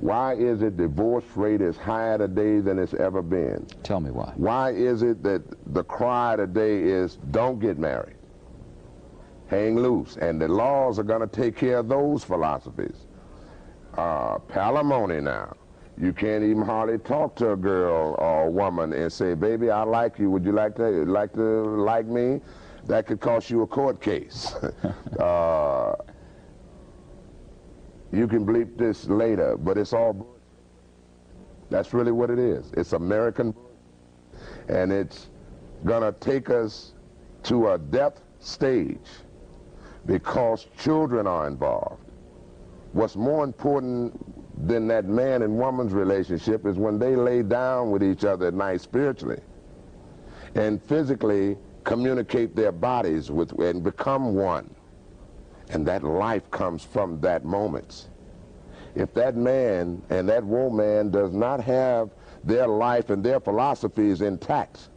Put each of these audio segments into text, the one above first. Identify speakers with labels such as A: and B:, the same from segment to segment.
A: Why is it divorce rate is higher today than it's ever been?
B: Tell me why.
A: Why is it that the cry today is don't get married? Hang loose. And the laws are going to take care of those philosophies. Palimony now. You can't even hardly talk to a girl or a woman and say, baby, I like you. Would you like to like me? That could cost you a court case. You can bleep this later, but it's all. That's really what it is. It's American, and it's gonna take us to a death stage because children are involved. What's more important than that man and woman's relationship is when they lay down with each other at night spiritually and physically communicate their bodies with and become one. And that life comes from that moment. If that man and that woman does not have their life and their philosophies intact,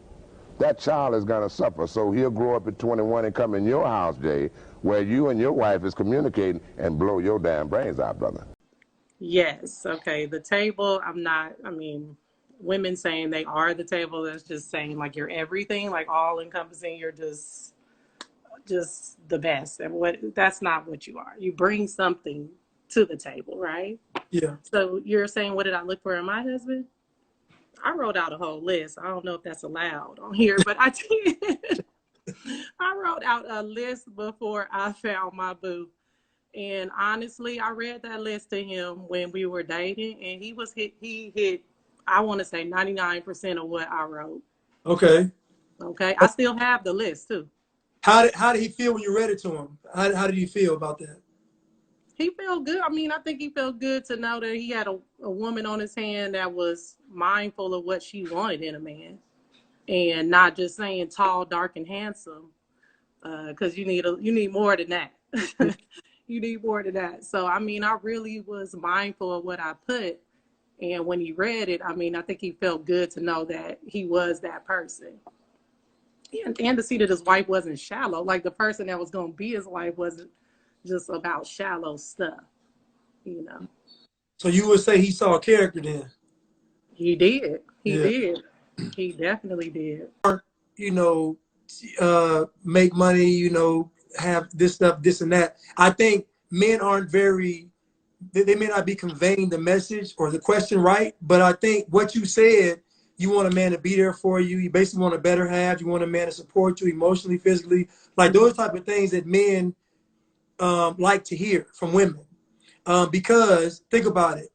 A: that child is going to suffer. So he'll grow up at 21 and come in your house, Jay, where you and your wife is communicating and blow your damn brains out, brother.
C: Yes. Okay. The table, women saying they are the table, that's just saying like you're everything, like all encompassing, you're just the best. And that's not what you are. You bring something to the table, right?
D: Yeah.
C: So you're saying, what did I look for in my husband? I wrote out a whole list. I don't know if that's allowed on here, but I did. I wrote out a list before I found my boo. And honestly, I read that list to him when we were dating, and he hit, I want to say 99% of what I wrote.
D: Okay.
C: Okay. I still have the list too.
D: How did he feel when you read it to him? How did you feel about that?
C: He felt good. I think he felt good to know that he had a woman on his hand that was mindful of what she wanted in a man, and not just saying tall, dark, and handsome, because you need more than that. You need more than that. So, I really was mindful of what I put. And when he read it, I think he felt good to know that he was that person. And to see that his wife wasn't shallow. Like the person that was going to be his wife wasn't just about shallow stuff,
D: So you would say he saw a character then?
C: He did. He did. He definitely did.
D: Make money, have this stuff, this and that. I think men aren't they may not be conveying the message or the question right, but I think what you said, you want a man to be there for you. You basically want a better half. You want a man to support you emotionally, physically, like those type of things that men like to hear from women. Because think about it.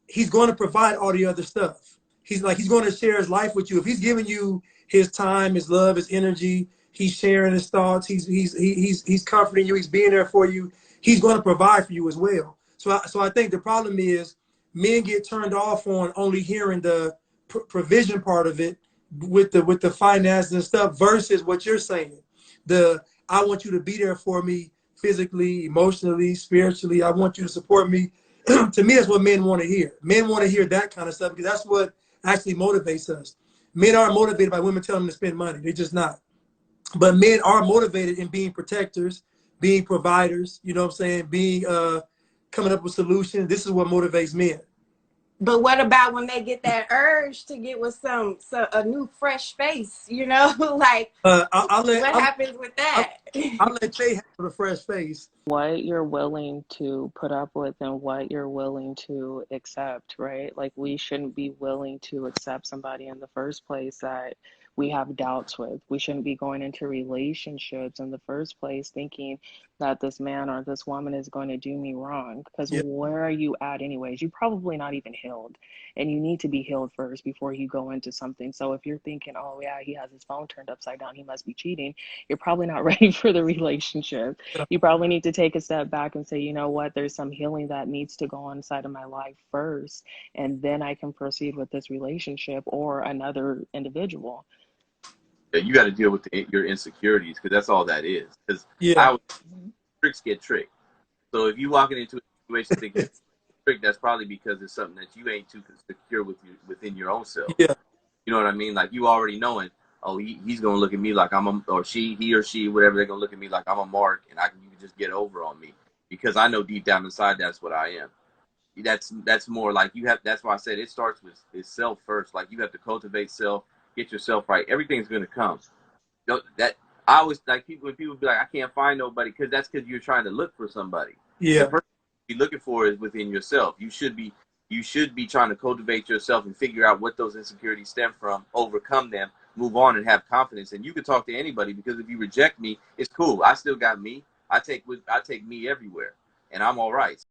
D: He's going to provide all the other stuff. He's going to share his life with you. If he's giving you his time, his love, his energy, he's sharing his thoughts, he's comforting you, he's being there for you, he's going to provide for you as well. So I think the problem is men get turned off on only hearing the provision part of it with the finances and stuff versus what you're saying. I want you to be there for me physically, emotionally, spiritually. I want you to support me. To me, that's what men want to hear. Men want to hear that kind of stuff because that's what actually motivates us. Men aren't motivated by women telling them to spend money. They're just not. But men are motivated in being protectors, being providers, you know what I'm saying, being coming up with solutions. This is what motivates men.
E: But what about when they get that urge to get with a new fresh face, like what happens with that?
D: I'll let Jay have the fresh face.
F: What you're willing to put up with and what you're willing to accept, right? Like we shouldn't be willing to accept somebody in the first place that we have doubts with. We shouldn't be going into relationships in the first place thinking that this man or this woman is going to do me wrong. Because where are you at anyways? You're probably not even healed. And you need to be healed first before you go into something. So if you're thinking, oh yeah, he has his phone turned upside down, he must be cheating, you're probably not ready for the relationship. You probably need to take a step back and say, you know what, there's some healing that needs to go on inside of my life first. And then I can proceed with this relationship or another individual.
G: You got to deal with your insecurities because that's all that is. Because tricks get tricked. So if you walking into a situation thinking it's tricked, that's probably because it's something that you ain't too secure within your own self.
D: Yeah.
G: You know what I mean? Like you already knowing, oh, he's gonna look at me like he or she, whatever, they're gonna look at me like I'm a mark, and you can just get over on me because I know deep down inside that's what I am. that's more like you have. That's why I said it starts with self first. Like you have to cultivate self, get yourself right. Everything's gonna come. That I always like people when people be like, I can't find nobody, because that's because you're trying to look for somebody.
D: Yeah.
G: The person you're looking for is within yourself. You should be trying to cultivate yourself and figure out what those insecurities stem from, overcome them, move on, and have confidence. And you can talk to anybody, because if you reject me, it's cool. I still got me. I take me everywhere, and I'm all right.